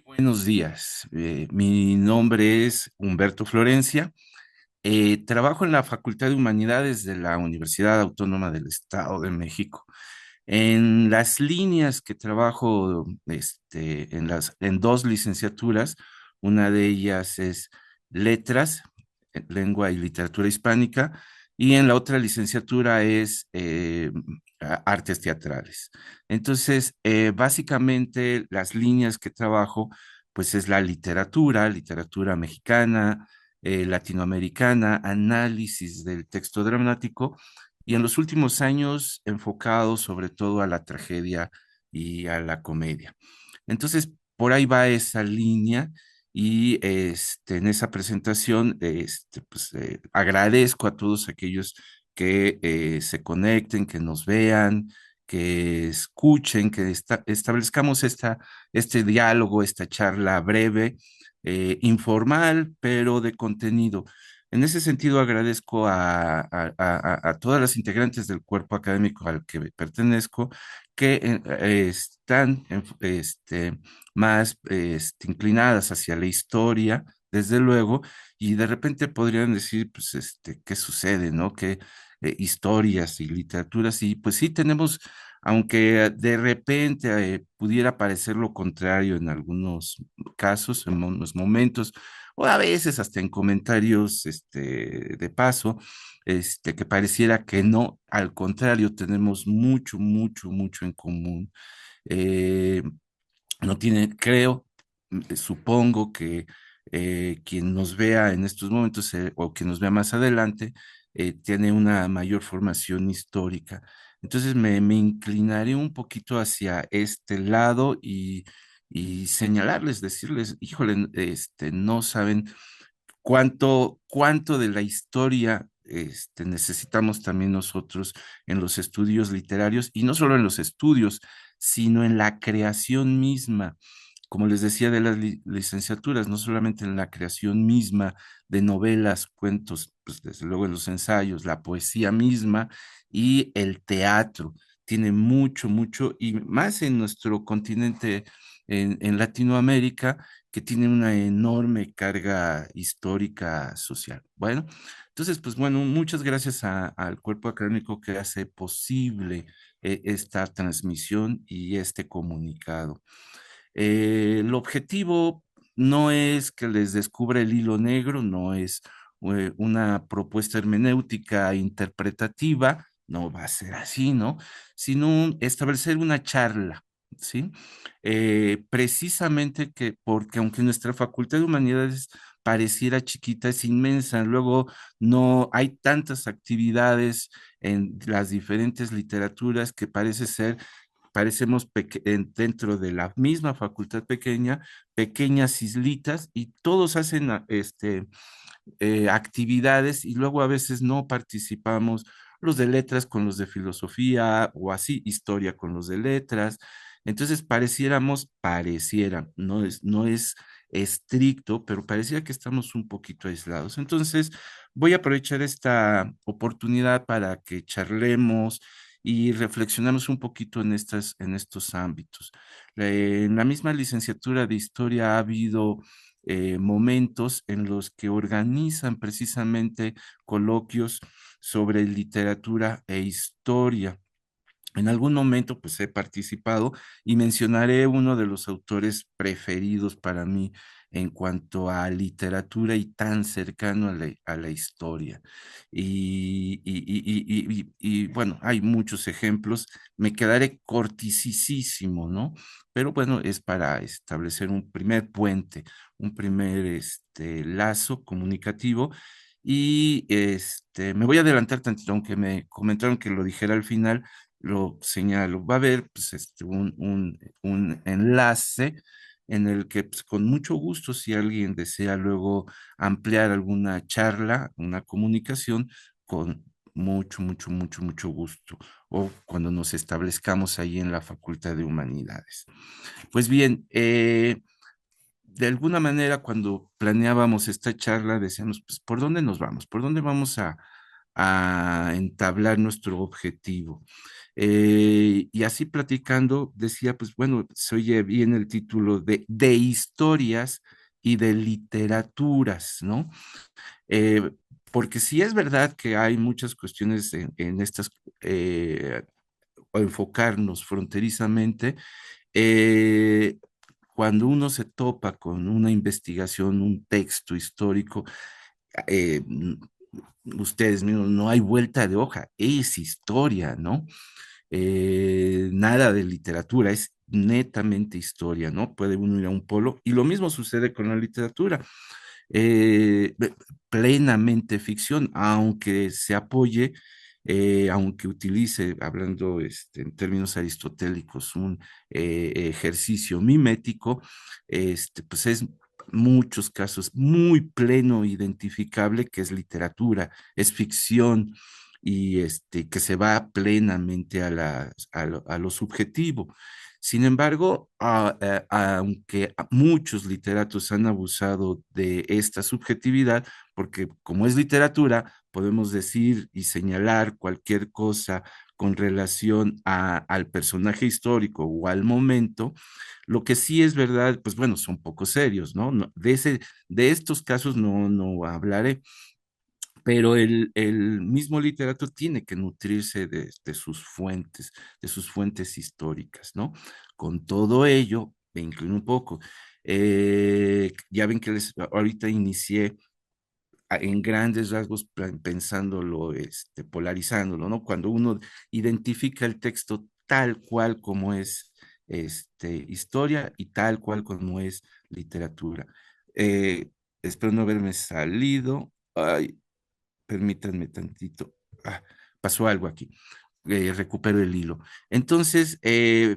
Buenos días. Mi nombre es Humberto Florencia. Trabajo en la Facultad de Humanidades de la Universidad Autónoma del Estado de México. En las líneas que trabajo, en dos licenciaturas, una de ellas es Letras, Lengua y Literatura Hispánica, y en la otra licenciatura es Artes Teatrales. Entonces, básicamente las líneas que trabajo, pues es la literatura, literatura mexicana, latinoamericana, análisis del texto dramático y en los últimos años enfocado sobre todo a la tragedia y a la comedia. Entonces, por ahí va esa línea y en esa presentación pues, agradezco a todos aquellos que se conecten, que nos vean, que escuchen, que establezcamos este diálogo, esta charla breve, informal, pero de contenido. En ese sentido, agradezco a todas las integrantes del cuerpo académico al que pertenezco que están más inclinadas hacia la historia, desde luego, y de repente podrían decir, pues, ¿qué sucede, no? ¿Qué historias y literaturas? Y pues sí tenemos, aunque de repente pudiera parecer lo contrario en algunos casos, en unos momentos, o a veces hasta en comentarios de paso, que pareciera que no, al contrario, tenemos mucho, mucho, mucho en común. Eh, no tiene, creo, supongo que quien nos vea en estos momentos o quien nos vea más adelante tiene una mayor formación histórica. Entonces me inclinaré un poquito hacia este lado y señalarles, decirles, híjole, no saben cuánto de la historia necesitamos también nosotros en los estudios literarios y no solo en los estudios, sino en la creación misma, como les decía, de las licenciaturas, no solamente en la creación misma de novelas, cuentos, pues desde luego en los ensayos, la poesía misma y el teatro. Tiene mucho, mucho, y más en nuestro continente, en Latinoamérica, que tiene una enorme carga histórica social. Bueno, entonces, pues bueno, muchas gracias al cuerpo académico que hace posible esta transmisión y este comunicado. El objetivo no es que les descubra el hilo negro, no es una propuesta hermenéutica interpretativa, no va a ser así, ¿no? Sino establecer una charla, ¿sí? Precisamente que, porque aunque nuestra Facultad de Humanidades pareciera chiquita, es inmensa, luego no hay tantas actividades en las diferentes literaturas que parece ser parecemos dentro de la misma facultad pequeña, pequeñas islitas y todos hacen actividades y luego a veces no participamos, los de letras con los de filosofía o así, historia con los de letras. Entonces no es estricto, pero parecía que estamos un poquito aislados. Entonces voy a aprovechar esta oportunidad para que charlemos y reflexionemos un poquito en estos ámbitos. En la misma licenciatura de historia ha habido momentos en los que organizan precisamente coloquios sobre literatura e historia. En algún momento, pues he participado y mencionaré uno de los autores preferidos para mí en cuanto a literatura y tan cercano a la historia. Bueno, hay muchos ejemplos. Me quedaré corticísimo, ¿no? Pero bueno, es para establecer un primer puente, un primer lazo comunicativo. Y me voy a adelantar tantito, aunque me comentaron que lo dijera al final, lo señalo. Va a haber pues, un enlace en el que pues, con mucho gusto, si alguien desea luego ampliar alguna charla, una comunicación, con mucho, mucho, mucho, mucho gusto, o cuando nos establezcamos ahí en la Facultad de Humanidades. Pues bien, de alguna manera cuando planeábamos esta charla decíamos, pues, ¿por dónde nos vamos? ¿Por dónde vamos a entablar nuestro objetivo? Y así platicando, decía, pues bueno, se oye bien el título de historias y de literaturas, ¿no? Eh, Porque sí es verdad que hay muchas cuestiones en estas, eh, o enfocarnos fronterizamente, eh, cuando uno se topa con una investigación, un texto histórico, eh, ustedes mismos, no hay vuelta de hoja, es historia, ¿no? Nada de literatura, es netamente historia, ¿no? Puede uno ir a un polo y lo mismo sucede con la literatura. eh, Plenamente ficción, aunque se apoye, aunque utilice, hablando en términos aristotélicos, un ejercicio mimético, pues es muchos casos muy pleno identificable que es literatura, es ficción y que se va plenamente a lo subjetivo. Sin embargo, aunque muchos literatos han abusado de esta subjetividad, porque como es literatura, podemos decir y señalar cualquier cosa con relación al personaje histórico o al momento, lo que sí es verdad, pues bueno, son poco serios, ¿no? De estos casos no hablaré, pero el mismo literato tiene que nutrirse de sus fuentes históricas, ¿no? Con todo ello, me inclino un poco. Ya ven que ahorita inicié en grandes rasgos pensándolo, polarizándolo, ¿no? Cuando uno identifica el texto tal cual como es historia y tal cual como es literatura. Eh, Espero no haberme salido. Ay, permítanme tantito. Ah, pasó algo aquí. Recupero el hilo. Entonces,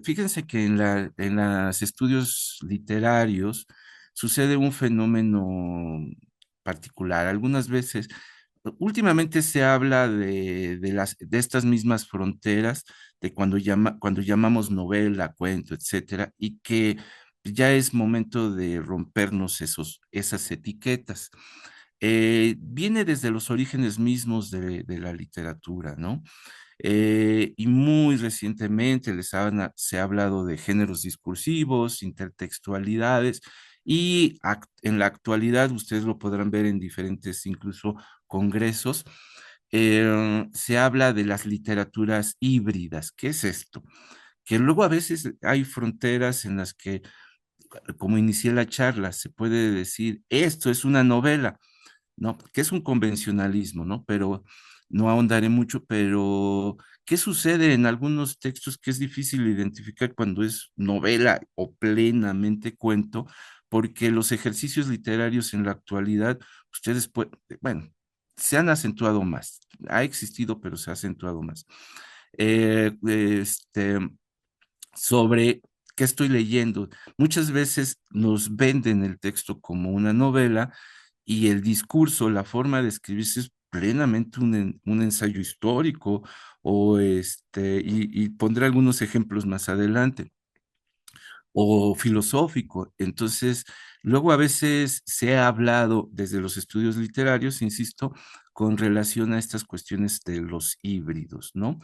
fíjense que en los estudios literarios sucede un fenómeno particular. Algunas veces, últimamente se habla de estas mismas fronteras, de cuando llamamos novela, cuento, etcétera, y que ya es momento de rompernos esas etiquetas. Viene desde los orígenes mismos de la literatura, ¿no? Y muy recientemente se ha hablado de géneros discursivos, intertextualidades, y en la actualidad ustedes lo podrán ver en diferentes, incluso congresos, se habla de las literaturas híbridas. ¿Qué es esto? Que luego a veces hay fronteras en las que, como inicié la charla, se puede decir, esto es una novela, ¿no? Que es un convencionalismo, ¿no? Pero no ahondaré mucho, pero ¿qué sucede en algunos textos que es difícil identificar cuando es novela o plenamente cuento? Porque los ejercicios literarios en la actualidad, ustedes pueden, bueno, se han acentuado más. Ha existido, pero se ha acentuado más. Eh, este, Sobre qué estoy leyendo. Muchas veces nos venden el texto como una novela y el discurso, la forma de escribirse es plenamente un ensayo histórico y pondré algunos ejemplos más adelante, o filosófico. Entonces, luego a veces se ha hablado desde los estudios literarios, insisto, con relación a estas cuestiones de los híbridos, ¿no?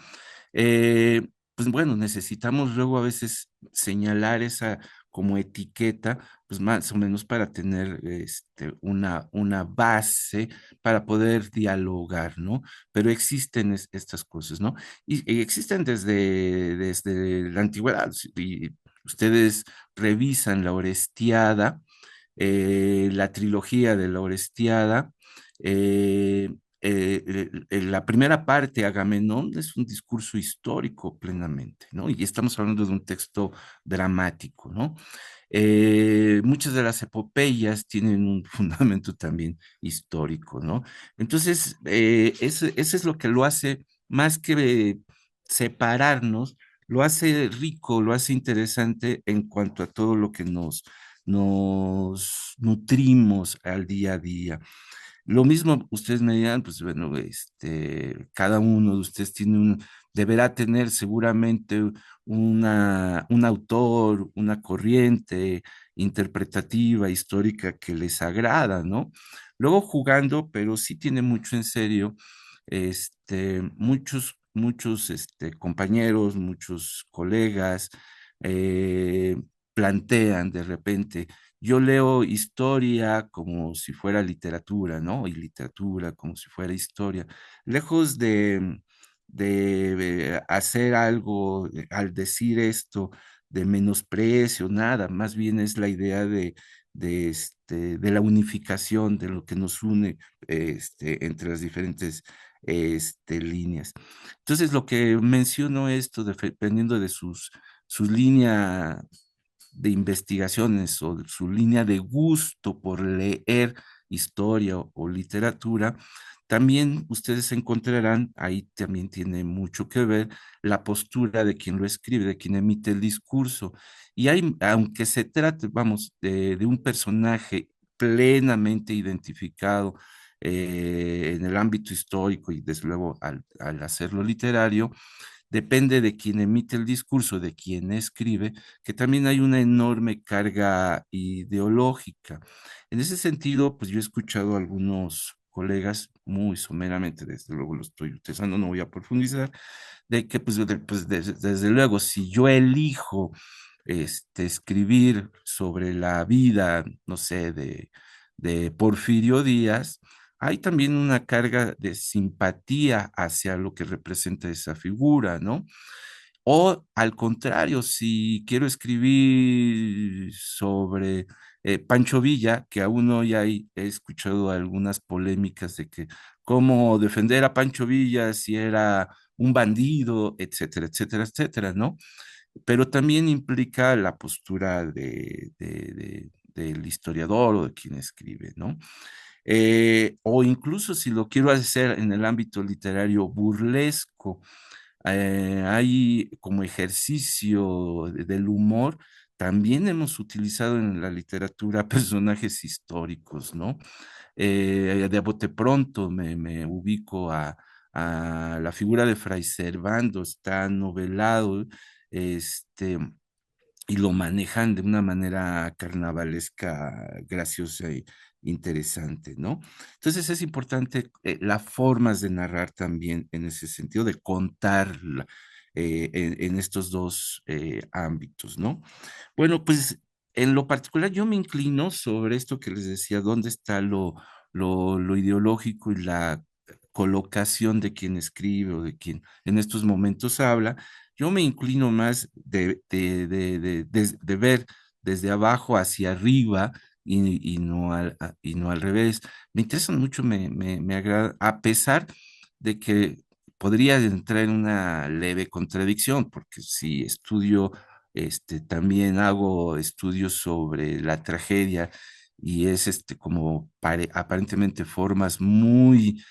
Eh, pues bueno, necesitamos luego a veces señalar esa como etiqueta, pues más o menos para tener una base para poder dialogar, ¿no? Pero existen estas cosas, ¿no? Y existen desde la antigüedad. Y ustedes revisan la Orestiada, la trilogía de la Orestiada, eh, la primera parte, Agamenón, es un discurso histórico plenamente, ¿no? Y estamos hablando de un texto dramático, ¿no? Muchas de las epopeyas tienen un fundamento también histórico, ¿no? Entonces, eso es lo que lo hace, más que separarnos, lo hace rico, lo hace interesante en cuanto a todo lo que nos nutrimos al día a día. Lo mismo, ustedes me dirán, pues bueno, cada uno de ustedes deberá tener seguramente un autor, una corriente interpretativa, histórica que les agrada, ¿no? Luego jugando, pero sí tiene mucho en serio, muchos muchos compañeros, muchos colegas eh, plantean de repente, yo leo historia como si fuera literatura, ¿no? Y literatura como si fuera historia. Lejos de hacer algo al decir esto de menosprecio, nada, más bien es la idea de la unificación, de lo que nos une entre las diferentes líneas. Entonces, lo que menciono esto, dependiendo de sus líneas de investigaciones o su línea de gusto por leer historia o literatura, también ustedes encontrarán, ahí también tiene mucho que ver la postura de quien lo escribe, de quien emite el discurso. Y hay, aunque se trate, vamos, de un personaje plenamente identificado en el ámbito histórico y desde luego al hacerlo literario, depende de quien emite el discurso, de quien escribe, que también hay una enorme carga ideológica. En ese sentido, pues yo he escuchado a algunos colegas muy someramente, desde luego lo estoy utilizando, no voy a profundizar, de que desde luego, si yo elijo escribir sobre la vida, no sé, de Porfirio Díaz, hay también una carga de simpatía hacia lo que representa esa figura, ¿no? O al contrario, si quiero escribir sobre Pancho Villa, que aún hoy he escuchado algunas polémicas de que cómo defender a Pancho Villa si era un bandido, etcétera, etcétera, etcétera, ¿no? Pero también implica la postura del historiador o de quien escribe, ¿no? O incluso si lo quiero hacer en el ámbito literario burlesco, hay como ejercicio del humor, también hemos utilizado en la literatura personajes históricos, ¿no? De bote pronto me ubico a la figura de Fray Servando, está novelado, este, y lo manejan de una manera carnavalesca, graciosa e interesante, ¿no? Entonces es importante las formas de narrar también en ese sentido, de contar en estos dos ámbitos, ¿no? Bueno, pues en lo particular yo me inclino sobre esto que les decía, dónde está lo ideológico y la colocación de quien escribe o de quien en estos momentos habla. Yo me inclino más de ver desde abajo hacia arriba y no al revés. Me interesa mucho, me agrada, a pesar de que podría entrar en una leve contradicción, porque si estudio también hago estudios sobre la tragedia y es como aparentemente formas muy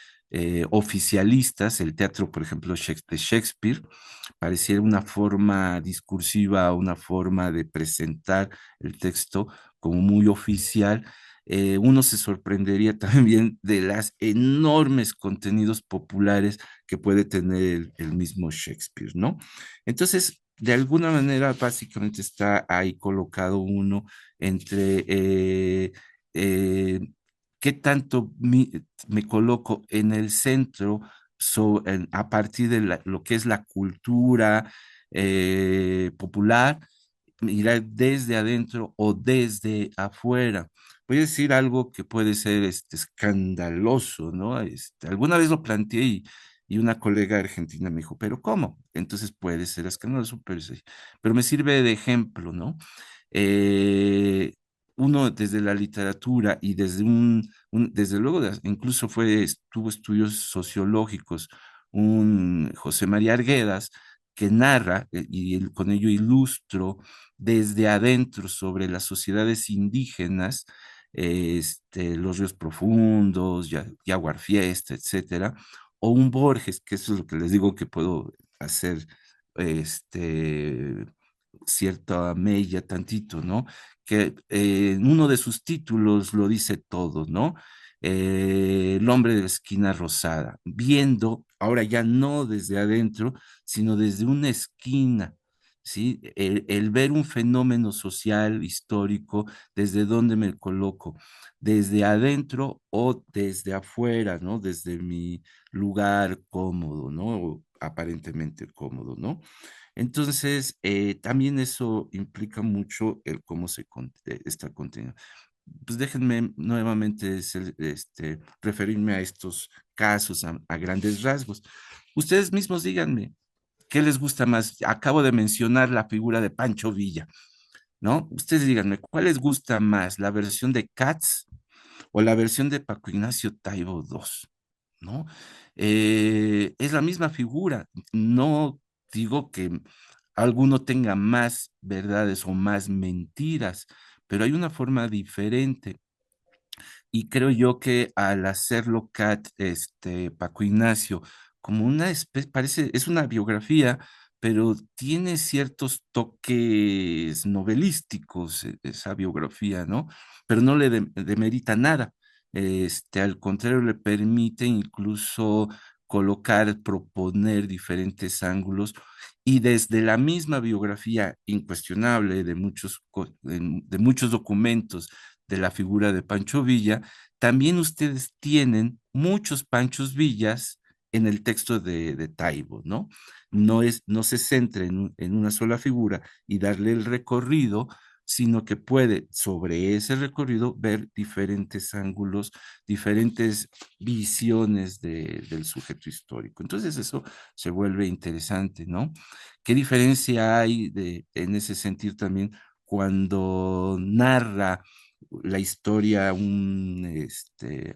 oficialistas. El teatro, por ejemplo, de Shakespeare, pareciera una forma discursiva, una forma de presentar el texto como muy oficial. Uno se sorprendería también de las enormes contenidos populares que puede tener el mismo Shakespeare, ¿no? Entonces, de alguna manera, básicamente está ahí colocado uno entre eh, qué tanto me coloco en el centro a partir de lo que es la cultura popular, mirar desde adentro o desde afuera. Voy a decir algo que puede ser escandaloso, ¿no? Alguna vez lo planteé y una colega argentina me dijo, ¿pero cómo? Entonces puede ser escandaloso, pero, pero me sirve de ejemplo, ¿no? Eh, Uno desde la literatura y desde desde luego, incluso tuvo estudios sociológicos, un José María Arguedas, que narra con ello ilustro desde adentro sobre las sociedades indígenas, los ríos profundos, Yaguar Fiesta, etcétera, o un Borges, que eso es lo que les digo que puedo hacer este, cierta mella tantito, ¿no? Que en uno de sus títulos lo dice todo, ¿no? El hombre de la esquina rosada, viendo, ahora ya no desde adentro, sino desde una esquina, ¿sí? El ver un fenómeno social, histórico, desde dónde me coloco, desde adentro o desde afuera, ¿no? Desde mi lugar cómodo, ¿no? aparentemente cómodo, ¿no? Entonces, también eso implica mucho el cómo está contenido. Pues déjenme nuevamente referirme a estos casos a grandes rasgos. Ustedes mismos díganme, ¿qué les gusta más? Acabo de mencionar la figura de Pancho Villa, ¿no? Ustedes díganme, ¿cuál les gusta más? ¿La versión de Katz o la versión de Paco Ignacio Taibo II? ¿No? Es la misma figura. No digo que alguno tenga más verdades o más mentiras, pero hay una forma diferente. Y creo yo que al hacerlo Paco Ignacio, como una especie, parece, es una biografía, pero tiene ciertos toques novelísticos esa biografía, ¿no? Pero no le demerita nada. Al contrario, le permite incluso colocar, proponer diferentes ángulos y desde la misma biografía incuestionable de de muchos documentos de la figura de Pancho Villa, también ustedes tienen muchos Panchos Villas en el texto de Taibo, ¿no? No se centra en una sola figura y darle el recorrido, sino que puede sobre ese recorrido ver diferentes ángulos, diferentes visiones del sujeto histórico. Entonces eso se vuelve interesante, ¿no? ¿Qué diferencia hay en ese sentido también cuando narra la historia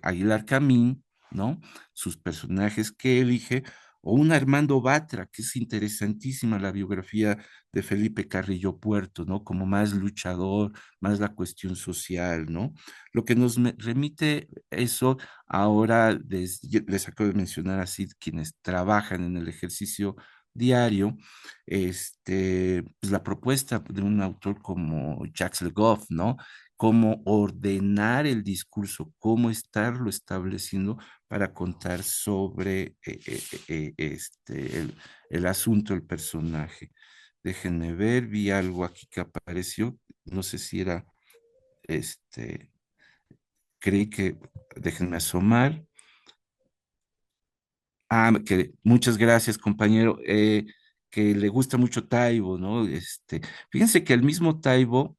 Aguilar Camín, ¿no? Sus personajes que elige, o un Armando Batra, que es interesantísima la biografía de Felipe Carrillo Puerto, ¿no? Como más luchador, más la cuestión social, ¿no? Lo que nos remite eso ahora, les acabo de mencionar así, quienes trabajan en el ejercicio diario, pues la propuesta de un autor como Jacques Le Goff, ¿no? Cómo ordenar el discurso, cómo estarlo estableciendo para contar sobre el asunto, el personaje. Déjenme ver, vi algo aquí que apareció, no sé si era, este, creí que, déjenme asomar. Muchas gracias, compañero. Que le gusta mucho Taibo, ¿no? Fíjense que el mismo Taibo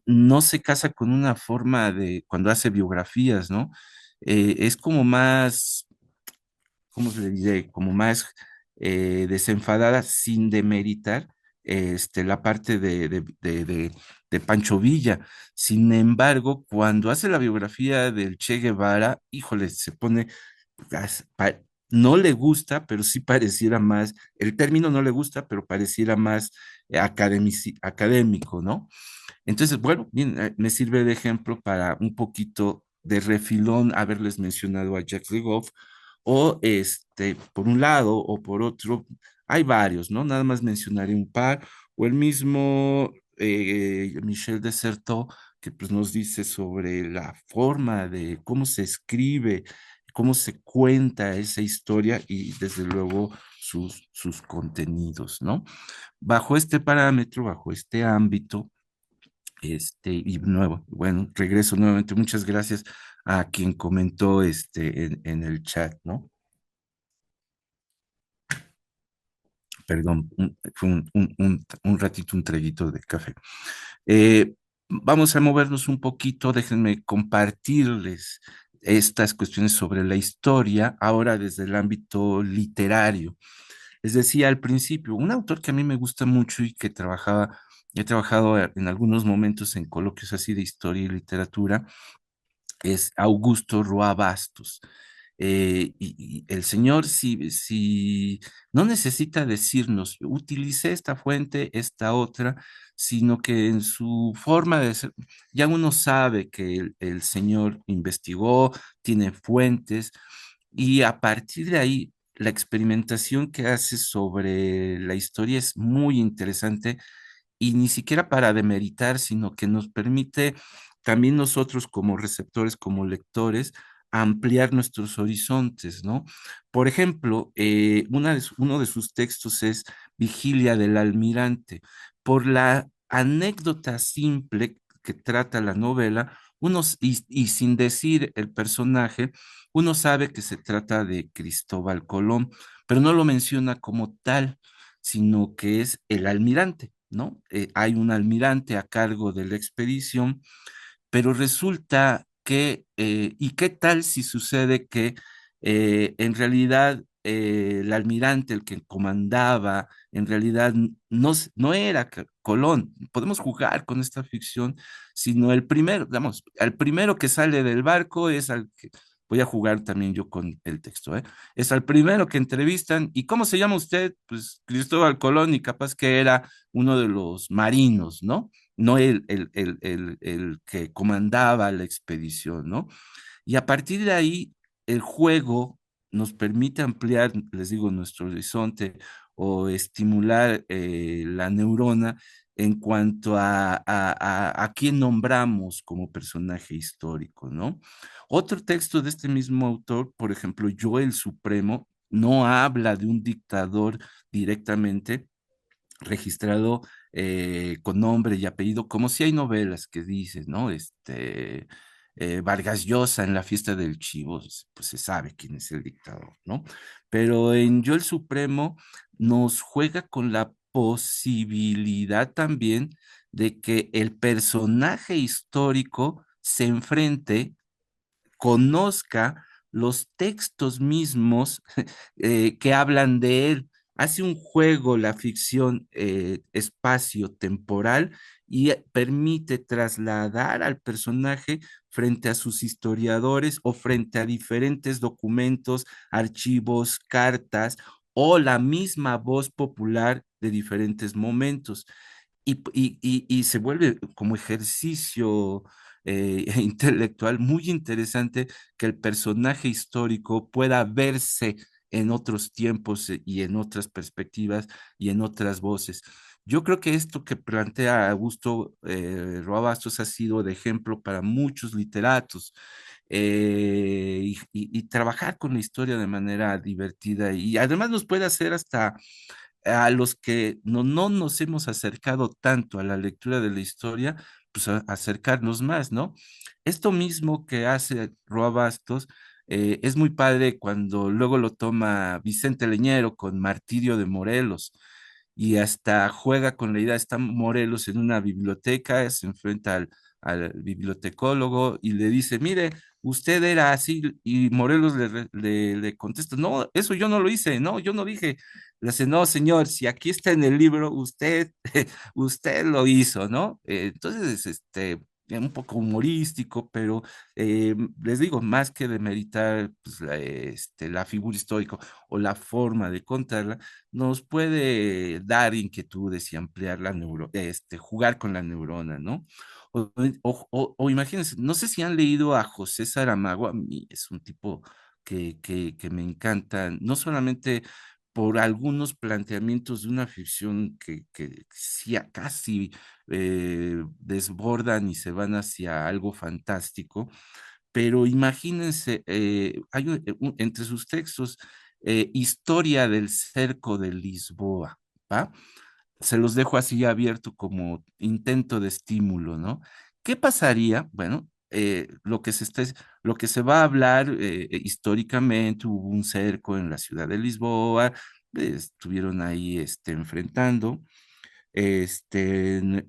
no se casa con una forma de cuando hace biografías, ¿no? Es como más, ¿cómo se le dice? Como más desenfadada sin demeritar la parte de Pancho Villa. Sin embargo, cuando hace la biografía del Che Guevara, híjole, se pone, as- pa- no le gusta, pero sí pareciera más, el término no le gusta, pero pareciera más académico, ¿no? Entonces, bueno, bien, me sirve de ejemplo para un poquito de refilón haberles mencionado a Jacques Legoff, o por un lado o por otro, hay varios, ¿no? Nada más mencionaré un par, o el mismo Michel Desertot, que pues nos dice sobre la forma de cómo se escribe, cómo se cuenta esa historia y desde luego sus contenidos, ¿no? Bajo este parámetro, bajo este ámbito, y nuevo, bueno, regreso nuevamente. Muchas gracias a quien comentó en el chat, ¿no? Perdón, fue un ratito, un traguito de café. Vamos a movernos un poquito, déjenme compartirles estas cuestiones sobre la historia, ahora desde el ámbito literario. Les decía al principio, un autor que a mí me gusta mucho y que he trabajado en algunos momentos en coloquios así de historia y literatura, es Augusto Roa Bastos. Y el señor, si no necesita decirnos, utilicé esta fuente, esta otra, sino que en su forma de ser, ya uno sabe que el señor investigó, tiene fuentes, y a partir de ahí, la experimentación que hace sobre la historia es muy interesante y ni siquiera para demeritar, sino que nos permite también nosotros como receptores, como lectores, ampliar nuestros horizontes, ¿no? Por ejemplo, uno de sus textos es Vigilia del Almirante. Por la anécdota simple que trata la novela, y sin decir el personaje, uno sabe que se trata de Cristóbal Colón, pero no lo menciona como tal, sino que es el almirante, ¿no? Hay un almirante a cargo de la expedición, pero resulta que, ¿y qué tal si sucede que en realidad el almirante, el que comandaba, en realidad no era Colón? Podemos jugar con esta ficción, sino el primero, digamos, el primero que sale del barco es al que, voy a jugar también yo con el texto, ¿eh? Es al primero que entrevistan, ¿y cómo se llama usted? Pues Cristóbal Colón, y capaz que era uno de los marinos, ¿no? No el que comandaba la expedición, ¿no? Y a partir de ahí, el juego nos permite ampliar, les digo, nuestro horizonte o estimular la neurona en cuanto a quién nombramos como personaje histórico, ¿no? Otro texto de este mismo autor, por ejemplo, Yo el Supremo, no habla de un dictador directamente, registrado con nombre y apellido, como si hay novelas que dicen, ¿no? Vargas Llosa en la fiesta del Chivo, pues se sabe quién es el dictador, ¿no? Pero en Yo el Supremo nos juega con la posibilidad también de que el personaje histórico se enfrente, conozca los textos mismos que hablan de él. Hace un juego la ficción espacio-temporal y permite trasladar al personaje frente a sus historiadores o frente a diferentes documentos, archivos, cartas o la misma voz popular de diferentes momentos. Y se vuelve como ejercicio intelectual muy interesante que el personaje histórico pueda verse en otros tiempos y en otras perspectivas y en otras voces. Yo creo que esto que plantea Augusto Roa Bastos ha sido de ejemplo para muchos literatos, y trabajar con la historia de manera divertida y además nos puede hacer hasta a los que no nos hemos acercado tanto a la lectura de la historia, pues acercarnos más, ¿no? Esto mismo que hace Roa Bastos es muy padre cuando luego lo toma Vicente Leñero con Martirio de Morelos y hasta juega con la idea, está Morelos en una biblioteca, se enfrenta al bibliotecólogo y le dice, mire, usted era así, y Morelos le contesta, no, eso yo no lo hice, no, yo no dije. Le dice, no, señor, si aquí está en el libro, usted, usted lo hizo, ¿no? Entonces, un poco humorístico, pero les digo, más que demeritar pues, la figura histórica o la forma de contarla, nos puede dar inquietudes y ampliar jugar con la neurona, ¿no? O imagínense, no sé si han leído a José Saramago, a mí es un tipo que me encanta, no solamente por algunos planteamientos de una ficción que sí casi desbordan y se van hacia algo fantástico, pero imagínense, hay entre sus textos, Historia del Cerco de Lisboa, ¿va? Se los dejo así abierto como intento de estímulo, ¿no? ¿Qué pasaría? Bueno, lo que se va a hablar históricamente, hubo un cerco en la ciudad de Lisboa, estuvieron ahí enfrentando. Este, n-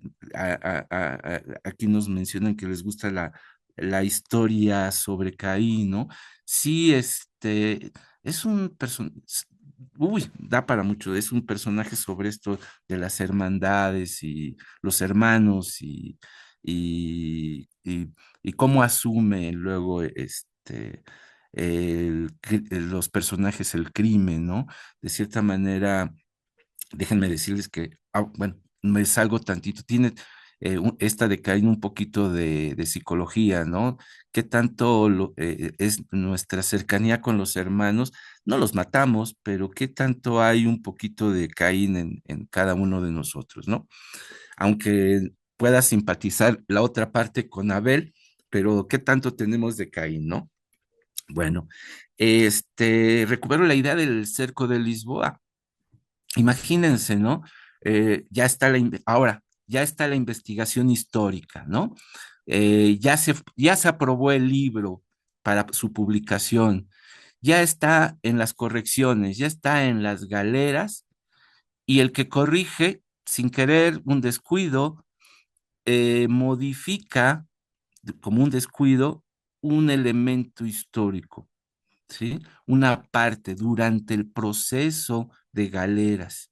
Aquí nos mencionan que les gusta la historia sobre Caín, ¿no? Sí, es un personaje, uy, da para mucho, es un personaje sobre esto de las hermandades y los hermanos y y cómo asume luego los personajes el crimen, ¿no? De cierta manera déjenme decirles que, bueno, me salgo tantito, tiene esta de Caín un poquito de psicología, ¿no? ¿Qué tanto es nuestra cercanía con los hermanos? No los matamos, pero ¿qué tanto hay un poquito de Caín en cada uno de nosotros, ¿no? Aunque pueda simpatizar la otra parte con Abel, pero ¿qué tanto tenemos de Caín, ¿no? Bueno, recupero la idea del cerco de Lisboa. Imagínense, ¿no? Ahora, ya está la investigación histórica, ¿no? ya se aprobó el libro para su publicación, ya está en las correcciones, ya está en las galeras, y el que corrige, sin querer, un descuido, modifica como un descuido un elemento histórico, ¿sí? Una parte durante el proceso de galeras.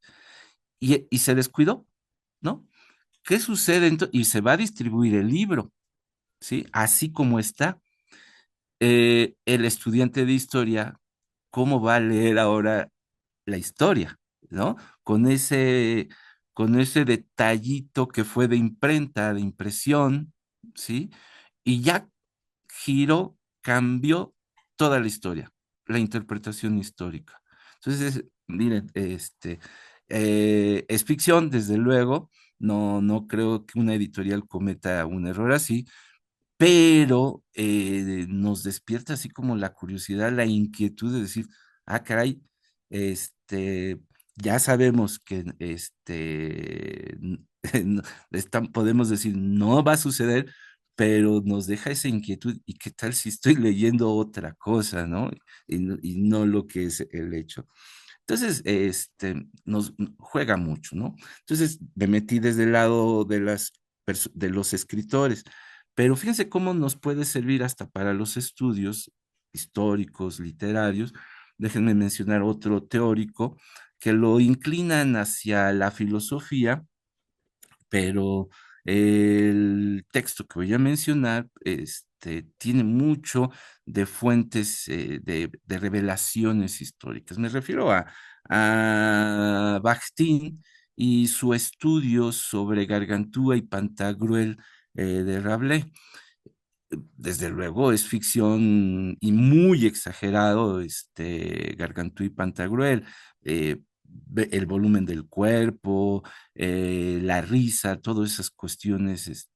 Y se descuidó, ¿no? ¿Qué sucede entonces? Y se va a distribuir el libro, ¿sí? Así como está. El estudiante de historia, ¿cómo va a leer ahora la historia, ¿no? Con ese, con ese detallito que fue de imprenta, de impresión, ¿sí? Y ya giró, cambió toda la historia, la interpretación histórica. Entonces, miren, es ficción, desde luego, no creo que una editorial cometa un error así, pero nos despierta así como la curiosidad, la inquietud de decir, ah, caray, este, ya sabemos que no- podemos decir, no va a suceder, pero nos deja esa inquietud, ¿y qué tal si estoy leyendo otra cosa, ¿no? Y no lo que es el hecho. Entonces, nos juega mucho, ¿no? Entonces, me metí desde el lado de de los escritores, pero fíjense cómo nos puede servir hasta para los estudios históricos, literarios. Déjenme mencionar otro teórico que lo inclinan hacia la filosofía, pero el texto que voy a mencionar, tiene mucho de fuentes, de revelaciones históricas. Me refiero a Bakhtin y su estudio sobre Gargantúa y Pantagruel, de Rabelais. Desde luego es ficción y muy exagerado, Gargantúa y Pantagruel, el volumen del cuerpo, la risa, todas esas cuestiones,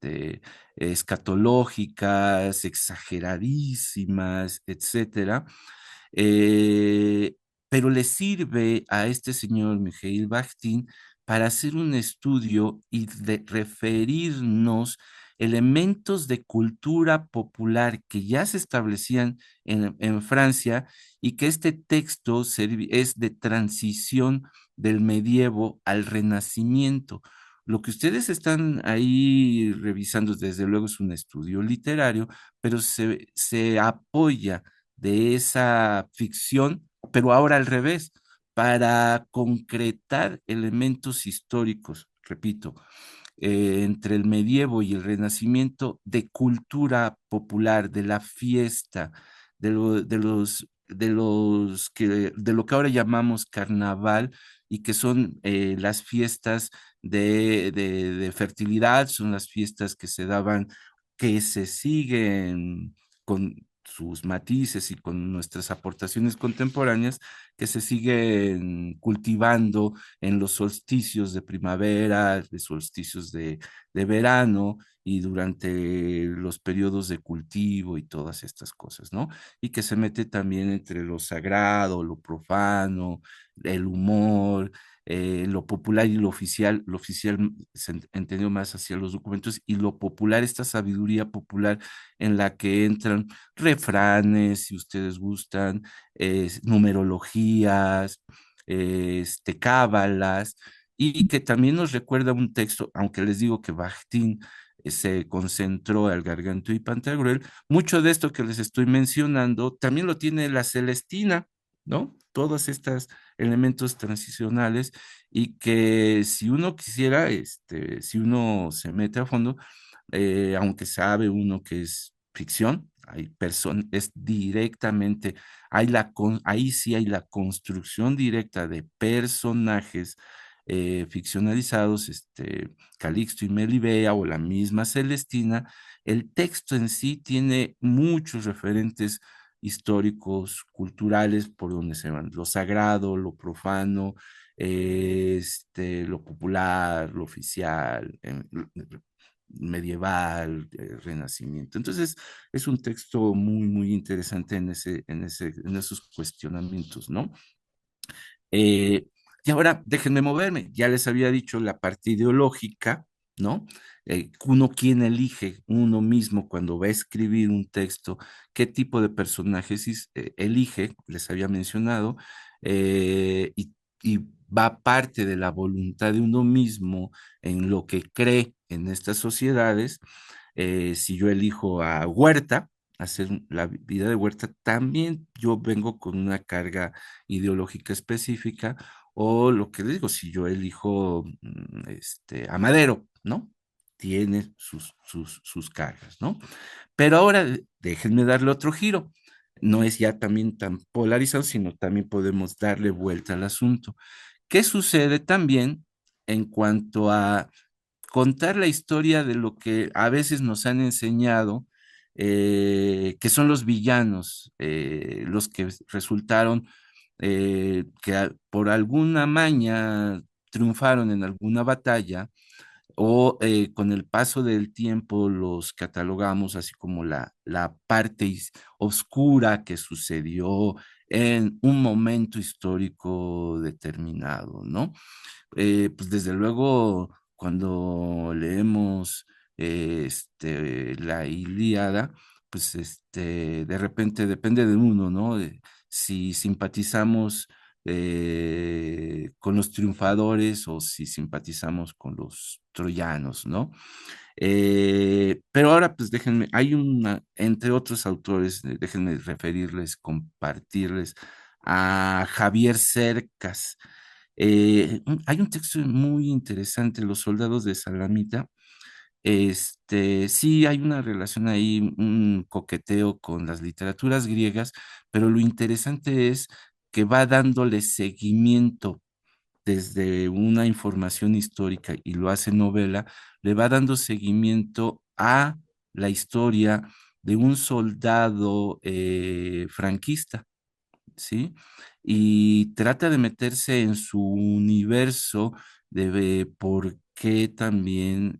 escatológicas, exageradísimas, etcétera. Eh, pero le sirve a este señor Mikhail Bakhtin para hacer un estudio y de referirnos elementos de cultura popular que ya se establecían en Francia, y que este texto es de transición del medievo al renacimiento. Lo que ustedes están ahí revisando, desde luego, es un estudio literario, pero se apoya de esa ficción, pero ahora al revés, para concretar elementos históricos, repito, entre el medievo y el renacimiento, de cultura popular, de la fiesta, de lo que ahora llamamos carnaval, y que son las fiestas de fertilidad, son las fiestas que se daban, que se siguen con sus matices y con nuestras aportaciones contemporáneas, que se siguen cultivando en los solsticios de primavera, de solsticios de verano, y durante los periodos de cultivo y todas estas cosas, ¿no? Y que se mete también entre lo sagrado, lo profano, el humor, lo popular y lo oficial se entendió más hacia los documentos, y lo popular, esta sabiduría popular en la que entran refranes, si ustedes gustan, numerologías, cábalas, y que también nos recuerda un texto, aunque les digo que Bakhtin se concentró al Gargantúa y Pantagruel, mucho de esto que les estoy mencionando también lo tiene la Celestina, ¿no? Todos estos elementos transicionales, y que si uno quisiera, si uno se mete a fondo, aunque sabe uno que es ficción, es directamente, ahí sí hay la construcción directa de personajes ficcionalizados, Calixto y Melibea o la misma Celestina. El texto en sí tiene muchos referentes históricos, culturales, por donde se van, lo sagrado, lo profano, lo popular, lo oficial, medieval, renacimiento. Entonces, es un texto muy, muy interesante en esos cuestionamientos, ¿no? Eh, y ahora déjenme moverme. Ya les había dicho la parte ideológica, ¿no? Uno quien elige uno mismo cuando va a escribir un texto, qué tipo de personajes elige, les había mencionado, y va parte de la voluntad de uno mismo en lo que cree en estas sociedades. Si yo elijo a Huerta, hacer la vida de Huerta, también yo vengo con una carga ideológica específica, o lo que les digo, si yo elijo a Madero, ¿no? Tiene sus cargas, ¿no? Pero ahora déjenme darle otro giro. No es ya también tan polarizado, sino también podemos darle vuelta al asunto. ¿Qué sucede también en cuanto a contar la historia de lo que a veces nos han enseñado, que son los villanos, los que resultaron, por alguna maña triunfaron en alguna batalla, o con el paso del tiempo los catalogamos así como la parte oscura que sucedió en un momento histórico determinado, ¿no? Pues desde luego, cuando leemos la Ilíada, pues de repente depende de uno, ¿no? Si simpatizamos con los triunfadores o si simpatizamos con los troyanos, ¿no? Pero ahora, pues déjenme, hay entre otros autores, déjenme referirles, compartirles a Javier Cercas. Hay un texto muy interesante, Los soldados de Salamita. Sí, hay una relación ahí, un coqueteo con las literaturas griegas, pero lo interesante es que va dándole seguimiento desde una información histórica y lo hace novela, le va dando seguimiento a la historia de un soldado franquista, ¿sí? Y trata de meterse en su universo de por qué también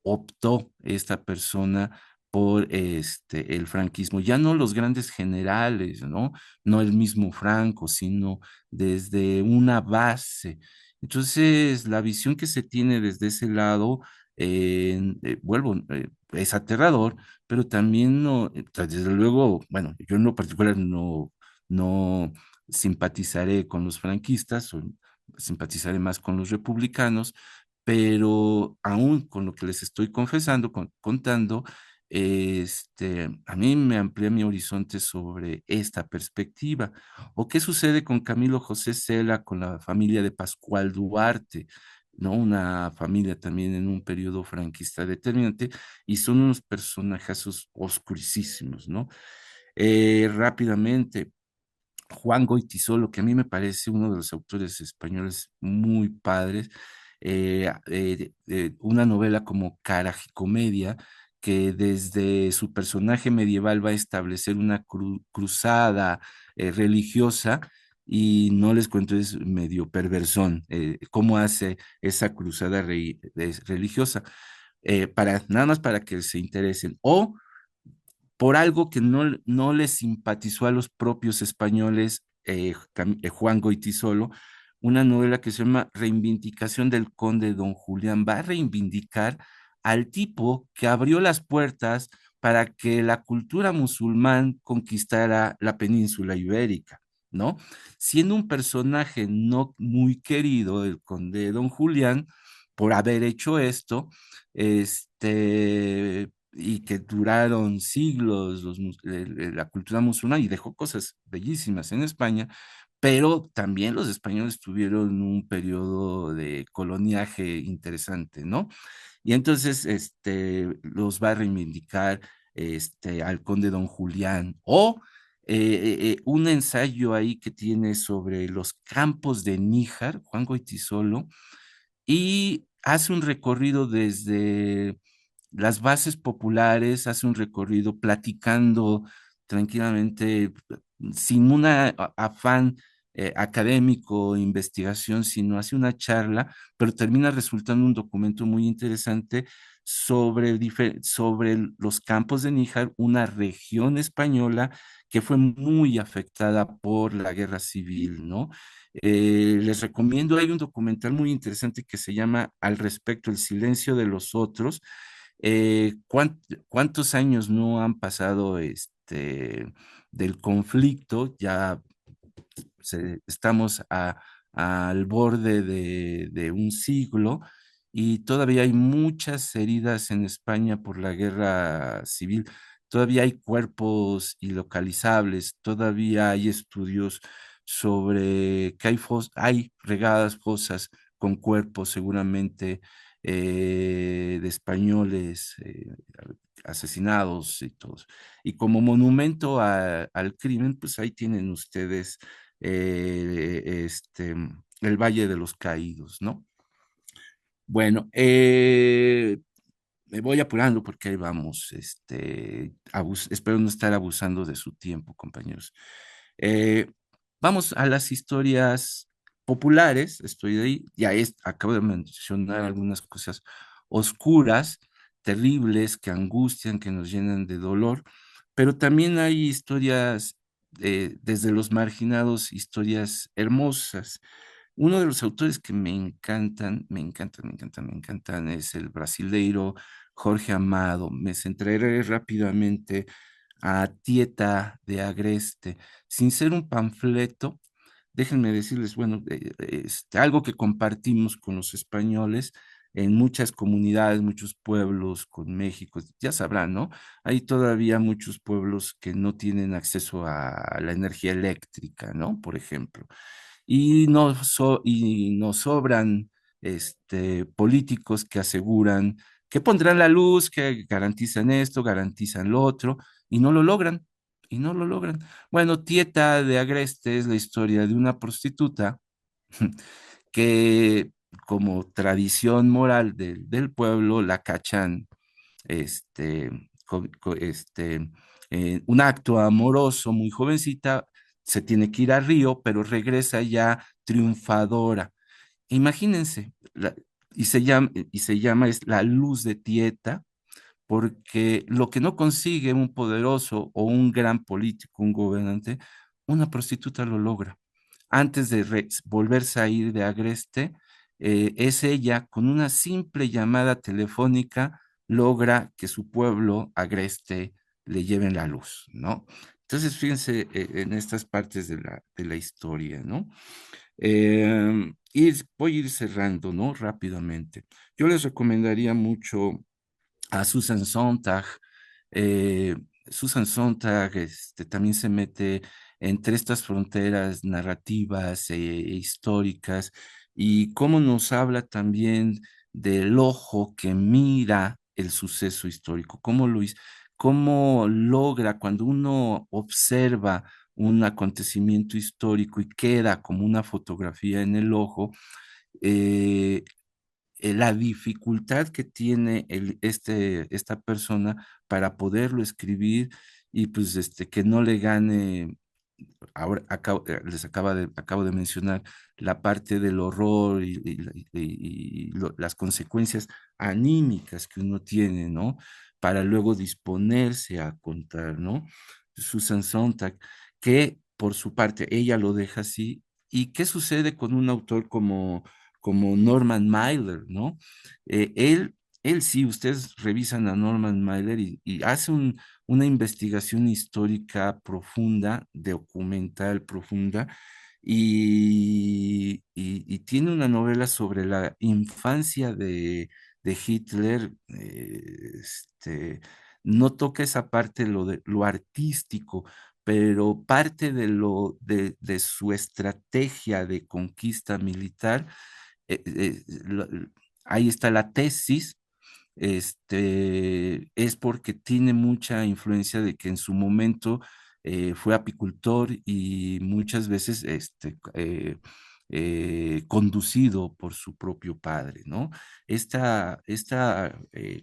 optó esta persona por el franquismo. Ya no los grandes generales, ¿no? No el mismo Franco, sino desde una base. Entonces, la visión que se tiene desde ese lado, es aterrador, pero también no, desde luego, bueno, yo en lo particular no simpatizaré con los franquistas, o simpatizaré más con los republicanos, pero aún con lo que les estoy confesando, contando, a mí me amplía mi horizonte sobre esta perspectiva. ¿O qué sucede con Camilo José Cela, con la familia de Pascual Duarte? ¿No? Una familia también en un periodo franquista determinante, y son unos personajazos oscurísimos, ¿no? Rápidamente, Juan Goytisolo, que a mí me parece uno de los autores españoles muy padres, una novela como Caragicomedia, que desde su personaje medieval va a establecer una cruzada religiosa, y no les cuento, es medio perversón, cómo hace esa cruzada religiosa, nada más para que se interesen, o por algo que no les simpatizó a los propios españoles, Juan Goytisolo, una novela que se llama Reivindicación del Conde Don Julián. Va a reivindicar al tipo que abrió las puertas para que la cultura musulmán conquistara la península ibérica, ¿no? Siendo un personaje no muy querido, el Conde Don Julián, por haber hecho esto, y que duraron siglos la cultura musulmana, y dejó cosas bellísimas en España, pero también los españoles tuvieron un periodo de coloniaje interesante, ¿no? Y entonces los va a reivindicar al conde Don Julián, o un ensayo ahí que tiene sobre los campos de Níjar, Juan Goytisolo, y hace un recorrido desde las bases populares, hace un recorrido platicando tranquilamente, sin un afán académico, investigación, sino hace una charla, pero termina resultando un documento muy interesante sobre los campos de Níjar, una región española que fue muy afectada por la guerra civil, ¿no? Les recomiendo, hay un documental muy interesante que se llama Al respecto, El silencio de los otros. ¿Cuántos años no han pasado del conflicto? Ya estamos al borde de un siglo y todavía hay muchas heridas en España por la guerra civil. Todavía hay cuerpos ilocalizables, todavía hay estudios sobre que hay regadas fosas con cuerpos seguramente de españoles asesinados y todos. Y como monumento al crimen, pues ahí tienen ustedes el Valle de los Caídos, ¿no? Bueno, me voy apurando porque ahí vamos. Espero no estar abusando de su tiempo, compañeros. Eh, Vamos a las historias populares. Estoy ahí. Acabo de mencionar algunas cosas oscuras, terribles, que angustian, que nos llenan de dolor, pero también hay historias desde los marginados, historias hermosas. Uno de los autores que me encantan, me encantan, me encantan, me encantan es el brasileiro Jorge Amado. Me centraré rápidamente a Tieta de Agreste. Sin ser un panfleto, déjenme decirles, bueno, algo que compartimos con los españoles en muchas comunidades, muchos pueblos con México, ya sabrán, ¿no? Hay todavía muchos pueblos que no tienen acceso a la energía eléctrica, ¿no? Por ejemplo y nos sobran políticos que aseguran que pondrán la luz, que garantizan esto, garantizan lo otro, y no lo logran, y no lo logran. Bueno, Tieta de Agreste es la historia de una prostituta que como tradición moral del pueblo la cachan un acto amoroso muy jovencita, se tiene que ir a Río, pero regresa ya triunfadora. Imagínense, y se llama es la luz de Tieta, porque lo que no consigue un poderoso o un gran político, un gobernante, una prostituta lo logra. Antes de volverse a ir de Agreste, es ella con una simple llamada telefónica logra que su pueblo Agreste le lleven la luz, ¿no? Entonces, fíjense en estas partes de la historia, ¿no? Voy a ir cerrando, ¿no? Rápidamente. Yo les recomendaría mucho a Susan Sontag. Eh, Susan Sontag también se mete entre estas fronteras narrativas e históricas y cómo nos habla también del ojo que mira el suceso histórico, cómo logra cuando uno observa un acontecimiento histórico y queda como una fotografía en el ojo, eh, la dificultad que tiene esta persona para poderlo escribir y pues que no le gane, ahora acabo de mencionar la parte del horror y las consecuencias anímicas que uno tiene, ¿no? Para luego disponerse a contar, ¿no? Susan Sontag, que por su parte ella lo deja así. ¿Y qué sucede con un autor como Norman Mailer, ¿no? Él sí, ustedes revisan a Norman Mailer y hace una investigación histórica profunda, documental profunda, y tiene una novela sobre la infancia de Hitler. No toca esa parte lo artístico, pero parte de su estrategia de conquista militar, eh, eh, lo- ahí está la tesis. Es porque tiene mucha influencia de que en su momento fue apicultor y muchas veces conducido por su propio padre, ¿no? Eh,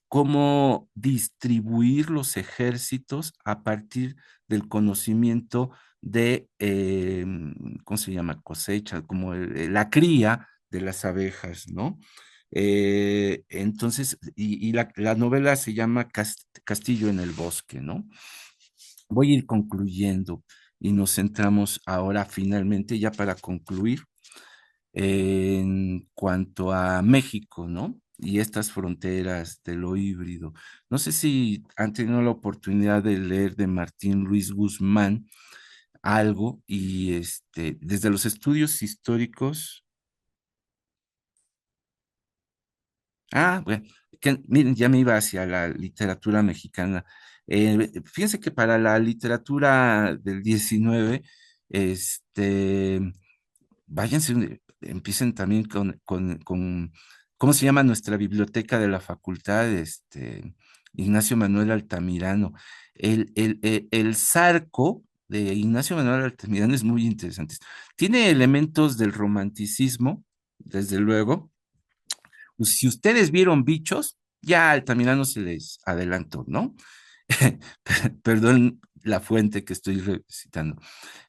cómo distribuir los ejércitos a partir del conocimiento de, ¿cómo se llama? Cosecha, como la cría de las abejas, ¿no? Entonces, y la novela se llama Castillo en el Bosque, ¿no? Voy a ir concluyendo y nos centramos ahora finalmente, ya para concluir, en cuanto a México, ¿no? Y estas fronteras de lo híbrido. No sé si han tenido la oportunidad de leer de Martín Luis Guzmán algo y desde los estudios históricos. Bueno, miren, ya me iba hacia la literatura mexicana. Fíjense que para la literatura del 19, este, váyanse, empiecen también ¿cómo se llama nuestra biblioteca de la facultad? Ignacio Manuel Altamirano. El Zarco de Ignacio Manuel Altamirano es muy interesante. Tiene elementos del romanticismo, desde luego. Pues, si ustedes vieron Bichos, ya Altamirano se les adelantó, ¿no? Perdón la fuente que estoy citando.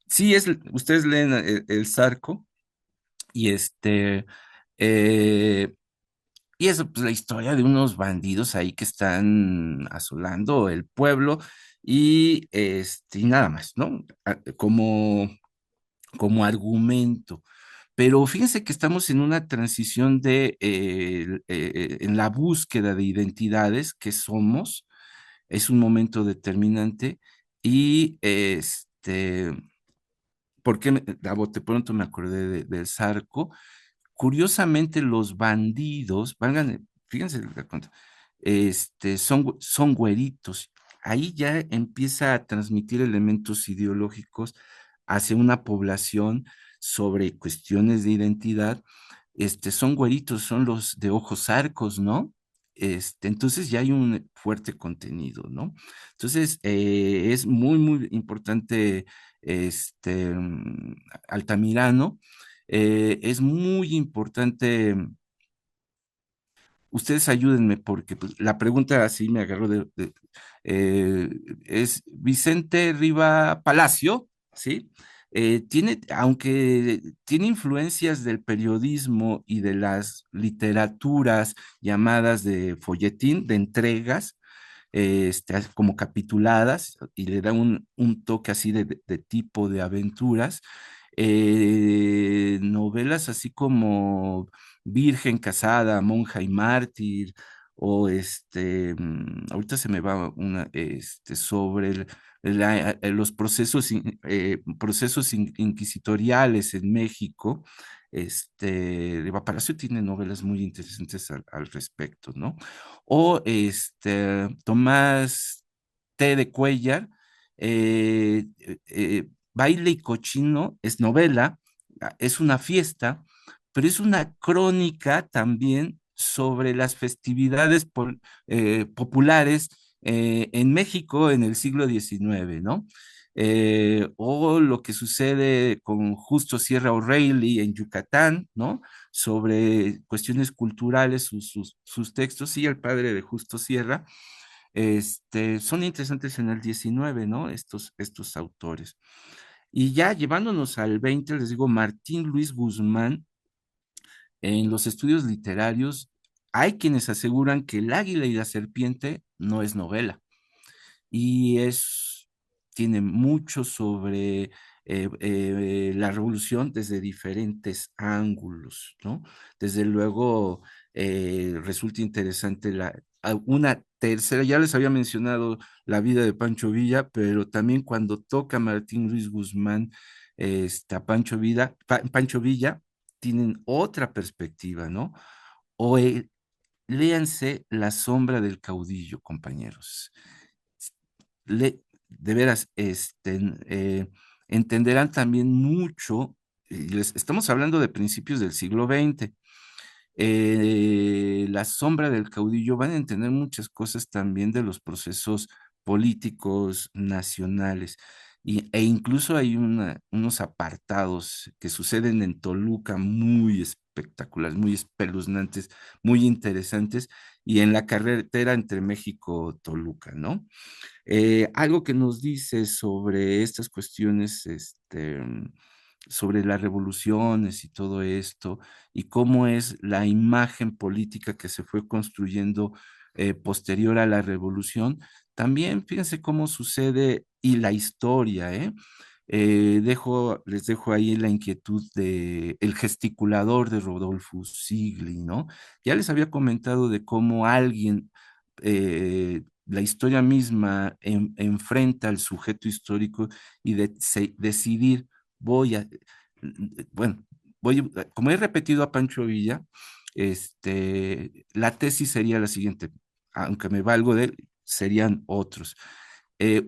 Sí, ustedes leen el Zarco y eh, y eso, pues la historia de unos bandidos ahí que están asolando el pueblo y nada más, ¿no? Como argumento. Pero fíjense que estamos en una transición en la búsqueda de identidades que somos, es un momento determinante y ¿por qué a bote pronto me acordé del Zarco? Curiosamente, los bandidos, fíjense, son güeritos. Ahí ya empieza a transmitir elementos ideológicos hacia una población sobre cuestiones de identidad. Son güeritos, son los de ojos arcos, ¿no? Entonces ya hay un fuerte contenido, ¿no? Entonces, es muy, muy importante Altamirano. Es muy importante. Ustedes ayúdenme porque pues, la pregunta así me agarró eh, es Vicente Riva Palacio, ¿sí? Aunque tiene influencias del periodismo y de las literaturas llamadas de folletín, de entregas, como capituladas, y le da un toque así de tipo de aventuras. Novelas así como Virgen casada, monja y mártir, o ahorita se me va una, sobre los procesos inquisitoriales en México. Riva Palacio tiene novelas muy interesantes al respecto, ¿no? O Tomás T. de Cuellar, Baile y Cochino es novela, es una fiesta, pero es una crónica también sobre las festividades populares en México en el siglo XIX, ¿no? O lo que sucede con Justo Sierra O'Reilly en Yucatán, ¿no? Sobre cuestiones culturales, sus textos, y el padre de Justo Sierra, son interesantes en el 19, ¿no? Estos autores. Y ya llevándonos al 20, les digo, Martín Luis Guzmán, en los estudios literarios, hay quienes aseguran que El águila y la serpiente no es novela y tiene mucho sobre la revolución desde diferentes ángulos, ¿no? Desde luego, resulta interesante una tercera, ya les había mencionado la vida de Pancho Villa, pero también cuando toca Martín Luis Guzmán, Pancho Villa, tienen otra perspectiva, ¿no? O léanse La sombra del caudillo, compañeros. De veras, entenderán también mucho, y estamos hablando de principios del siglo XX. La sombra del caudillo, van a entender muchas cosas también de los procesos políticos nacionales. E incluso hay unos apartados que suceden en Toluca muy espectaculares, muy espeluznantes, muy interesantes, y en la carretera entre México y Toluca, ¿no? Algo que nos dice sobre estas cuestiones, sobre las revoluciones y todo esto, y cómo es la imagen política que se fue construyendo posterior a la revolución. También fíjense cómo sucede y la historia, ¿eh? Les dejo ahí la inquietud de El gesticulador de Rodolfo Sigli, ¿no? Ya les había comentado de cómo alguien, la historia misma enfrenta al sujeto histórico y decidir, voy a, bueno, como he repetido a Pancho Villa, la tesis sería la siguiente, aunque me valgo de él, serían otros.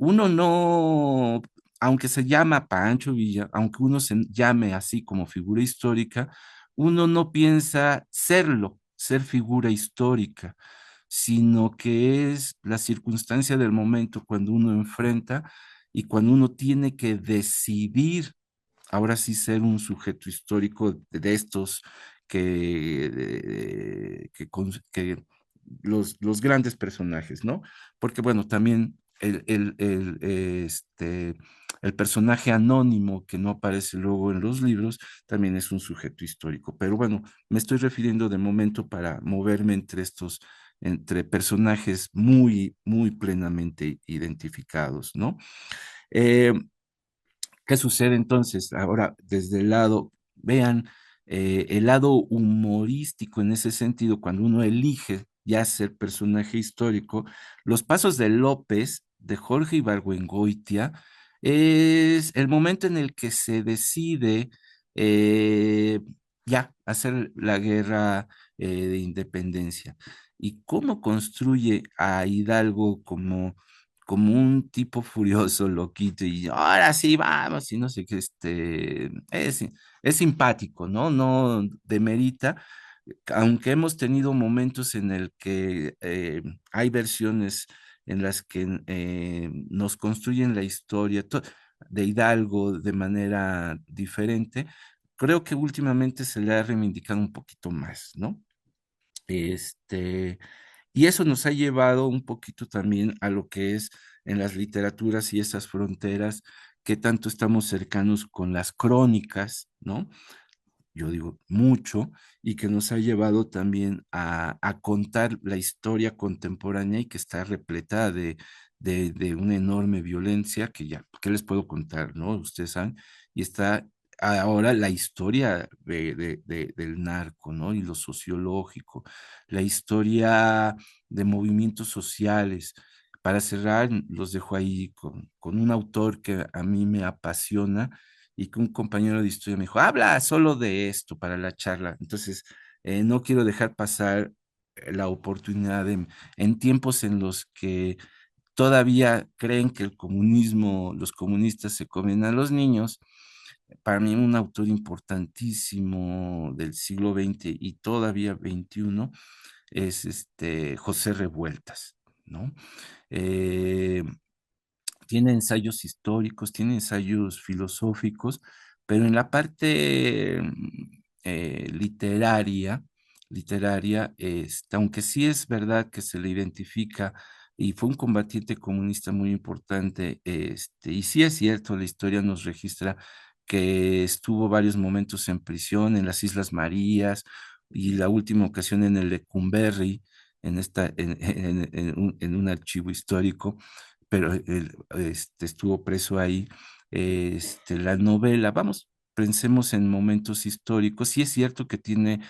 Uno no, aunque se llama Pancho Villa, aunque uno se llame así como figura histórica, uno no piensa serlo, ser figura histórica, sino que es la circunstancia del momento cuando uno enfrenta y cuando uno tiene que decidir, ahora sí, ser un sujeto histórico de estos que los grandes personajes, ¿no? Porque bueno, también el personaje anónimo que no aparece luego en los libros también es un sujeto histórico. Pero bueno, me estoy refiriendo de momento para moverme entre personajes muy, muy plenamente identificados, ¿no? Eh, ¿Qué sucede entonces? Ahora, desde el lado, vean, el lado humorístico en ese sentido, cuando uno elige ya ser personaje histórico, los pasos de López, de Jorge Ibargüengoitia, es el momento en el que se decide eh, ya hacer la guerra de independencia. ¿Y cómo construye a Hidalgo como un tipo furioso, loquito, y ahora sí, vamos, y no sé qué, es simpático, ¿no? No demerita, aunque hemos tenido momentos en el que hay versiones en las que nos construyen la historia de Hidalgo de manera diferente, creo que últimamente se le ha reivindicado un poquito más, ¿no? Este, y eso nos ha llevado un poquito también a lo que es en las literaturas y esas fronteras, que tanto estamos cercanos con las crónicas, ¿no? Yo digo mucho, y que nos ha llevado también a contar la historia contemporánea y que está repletada de una enorme violencia que ya, ¿qué les puedo contar, no? Ustedes saben, y está ahora la historia del narco, ¿no? Y lo sociológico, la historia de movimientos sociales. Para cerrar, los dejo ahí con un autor que a mí me apasiona y que un compañero de historia me dijo, habla solo de esto para la charla. Entonces, no quiero dejar pasar la oportunidad en tiempos en los que todavía creen que el comunismo, los comunistas se comen a los niños. Para mí un autor importantísimo del siglo XX y todavía XXI es José Revueltas, ¿no? Eh, Tiene ensayos históricos, tiene ensayos filosóficos, pero en la parte literaria, aunque sí es verdad que se le identifica y fue un combatiente comunista muy importante, y sí es cierto, la historia nos registra que estuvo varios momentos en prisión en las Islas Marías y la última ocasión en el Lecumberri, en un archivo histórico, pero él estuvo preso ahí. La novela, vamos, pensemos en momentos históricos. Sí es cierto que tiene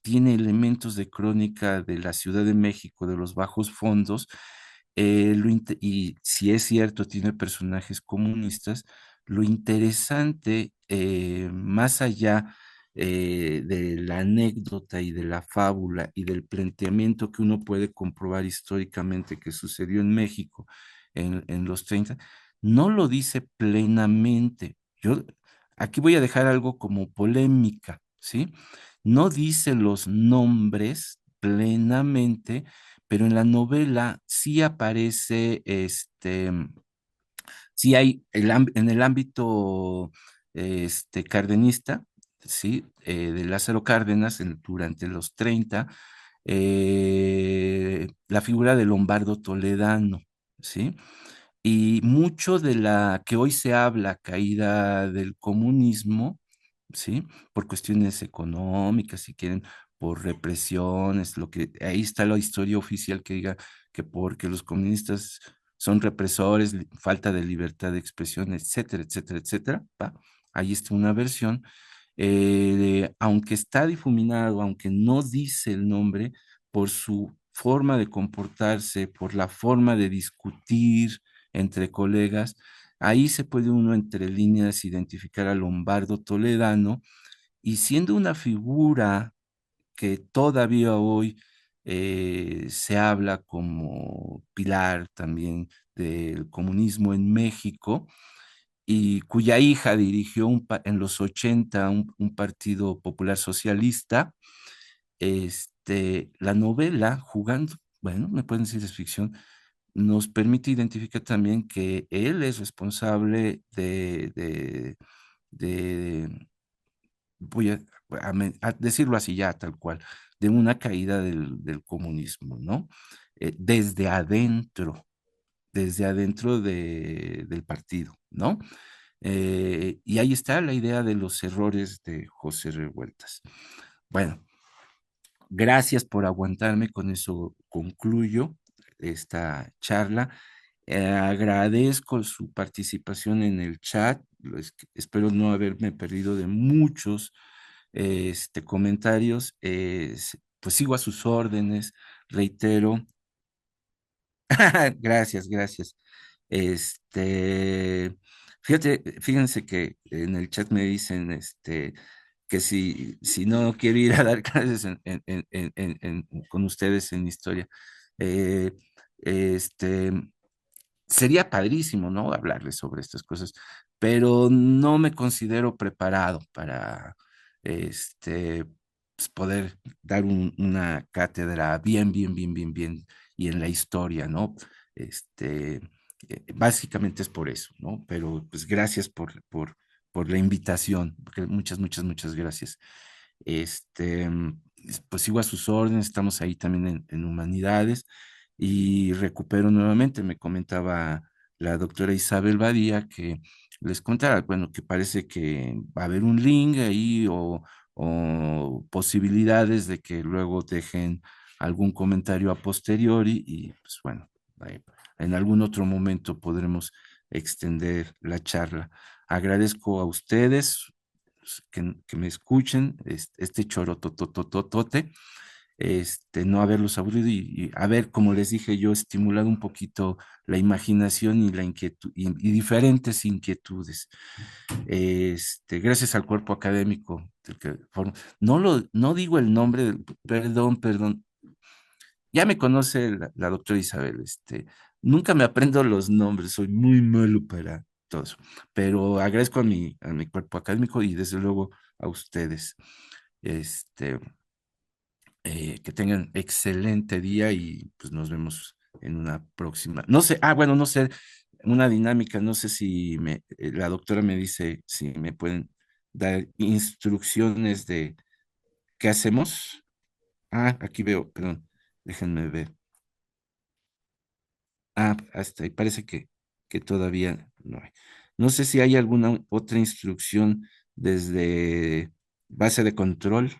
elementos de crónica de la Ciudad de México, de los bajos fondos, y si es cierto, tiene personajes comunistas. Lo interesante, más allá de la anécdota y de la fábula y del planteamiento que uno puede comprobar históricamente que sucedió en México en los 30, no lo dice plenamente. Yo aquí voy a dejar algo como polémica, ¿sí? No dice los nombres plenamente, pero en la novela sí aparece sí hay en el ámbito cardenista, ¿sí? De Lázaro Cárdenas durante los 30, la figura de Lombardo Toledano, ¿sí? Y mucho de la que hoy se habla, caída del comunismo, ¿sí? Por cuestiones económicas, si quieren, por represiones, lo que ahí está la historia oficial que diga que porque los comunistas son represores, falta de libertad de expresión, etcétera, etcétera, etcétera, ¿va? Ahí está una versión. Aunque está difuminado, aunque no dice el nombre, por su forma de comportarse, por la forma de discutir entre colegas, ahí se puede uno entre líneas identificar a Lombardo Toledano y siendo una figura que todavía hoy se habla como pilar también del comunismo en México y cuya hija dirigió en los 80 un partido popular socialista, la novela, jugando, bueno, me pueden decir es ficción, nos permite identificar también que él es responsable de voy a decirlo así ya, tal cual, de una caída del comunismo, ¿no? Desde adentro del partido, ¿no? Y ahí está la idea de los errores de José Revueltas. Bueno, gracias por aguantarme, con eso concluyo esta charla. Agradezco su participación en el chat. Espero no haberme perdido de muchos comentarios. Pues sigo a sus órdenes, reitero. Gracias, gracias. Este, fíjense que en el chat me dicen que si no quiero ir a dar clases con ustedes en historia, eh, este, sería padrísimo, ¿no? Hablarles sobre estas cosas, pero no me considero preparado para este, pues, poder dar una cátedra bien, bien, bien, bien, bien, y en la historia, ¿no? Este, básicamente es por eso, ¿no? Pero pues gracias por la invitación, muchas, muchas, muchas gracias. Este, pues sigo a sus órdenes, estamos ahí también en humanidades y recupero nuevamente, me comentaba la doctora Isabel Badía que les contara, bueno, que parece que va a haber un link ahí o posibilidades de que luego dejen algún comentario a posteriori y pues bueno, ahí, en algún otro momento podremos extender la charla. Agradezco a ustedes que me escuchen este choro totototote, no haberlos aburrido y haber, como les dije yo, estimulado un poquito la imaginación y la inquietud y diferentes inquietudes. Gracias al cuerpo académico no digo el nombre, perdón, perdón, ya me conoce la doctora Isabel, nunca me aprendo los nombres, soy muy malo para todo eso, pero agradezco a mi cuerpo académico y desde luego a ustedes. Este, que tengan excelente día y pues nos vemos en una próxima. No sé, bueno, no sé, una dinámica, no sé si la doctora me dice si me pueden dar instrucciones de qué hacemos. Aquí veo, perdón, déjenme ver. Hasta ahí parece que todavía no hay. No sé si hay alguna otra instrucción desde base de control.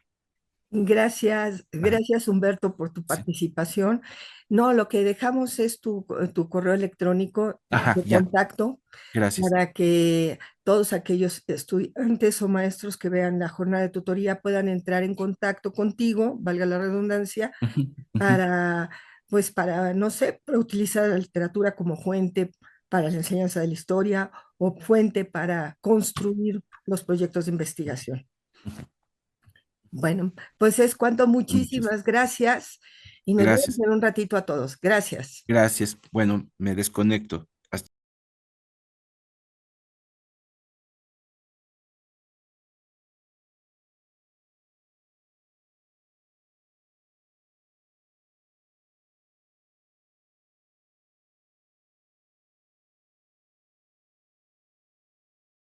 Gracias, Ah, gracias Humberto por tu sí. participación. No, lo que dejamos es tu correo electrónico Ajá, de ya, contacto gracias. para que todos aquellos estudiantes o maestros que vean la jornada de tutoría puedan entrar en contacto contigo, valga la redundancia, Ujú, ujú. para, pues para, no sé, para utilizar la literatura como fuente para la enseñanza de la historia o fuente para construir los proyectos de investigación. Bueno, pues es cuanto, Muchas muchísimas gracias y nos vemos gracias. en un ratito a todos. Gracias. Gracias. Bueno, me desconecto.